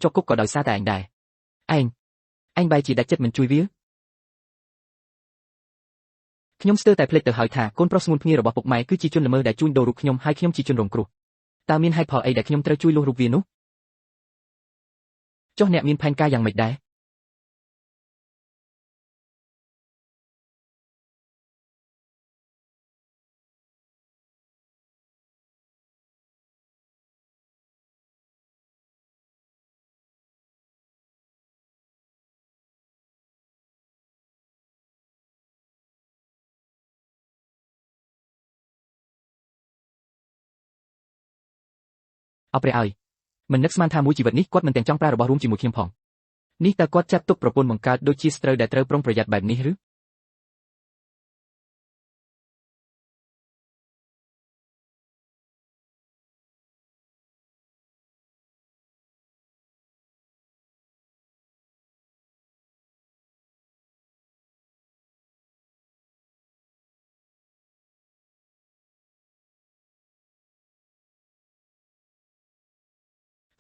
ជាប់គុកក៏ដោយសារតែអញដែរអញបែរជាដាច់ចិត្តមិនជួយវាខ្ញុំស្ទើរតែភ្លេចទៅហើយថាកូនប្រុសស្ងួនភ្ងារបស់ពុកម៉ែគឺជាជនល្មើសដែលជួញដូររូបខ្ញុំហើយខ្ញុំជាជនរងគ្រោះតើមានហេតុផលអីដែលខ្ញុំត្រូវជួយលុះរូបវានោះចុះអ្នកមានផែនការយ៉ាងម៉េចដែរអបព្រះអើយមិននឹកស្មានថាមួយជីវិតនេះគាត់មិនទាំងចង់ប្រើរបស់រួមជាមួយខ្ញុំផងនេះតើគាត់ចាត់ទុកប្រពន្ធបង្កើតដូចជាស្ត្រូវដែលត្រូវប្រុងប្រយ័ត្នបែបនេះឬ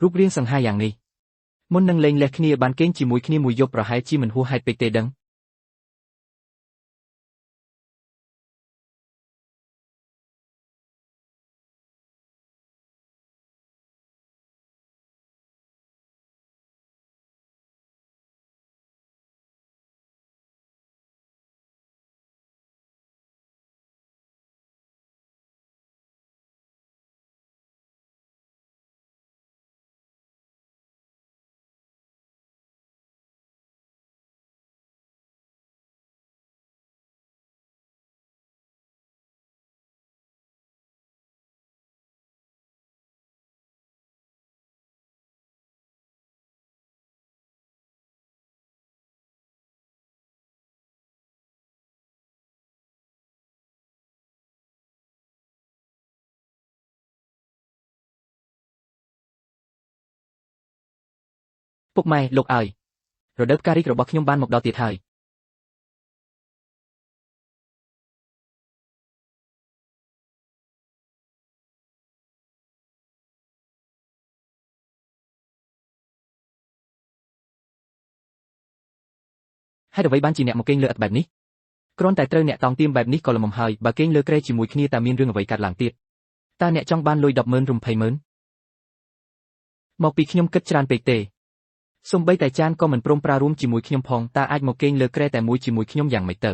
រូបរាងសង្ហាយ៉ាងនេះមុននឹងលេងលេះគ្នាបានគេងជាមួយគ្នាមួយយប់ប្រហែលជាមិនហួសហេតុពេកទេដឹងពុកម៉ែលោកអើយរដូវផ្ការីករបស់ខ្ញុំបានមកដល់ទៀតហើយហេតុអ្វីបានជាអ្នកមកគេងលើឥដ្ឋបែបនេះគ្រាន់តែត្រូវអ្នកតង់ទៀមបែបនេះក៏ល្មមហើយបើគេងលើគ្រែជាមួយគ្នាតើមានរឿងអ្វីកើតឡើងទៀតតើអ្នកចង់បានលុយ100000ឬ200000មកពីខ្ញុំគិតច្រើនពេកទេសូម្បីតែចានក៏មិនព្រមប្រើរួមជាមួយខ្ញុំផងតើអាចមកគេងលើគ្រែតែមួយជាមួយខ្ញុំយ៉ាងម៉េចទៅ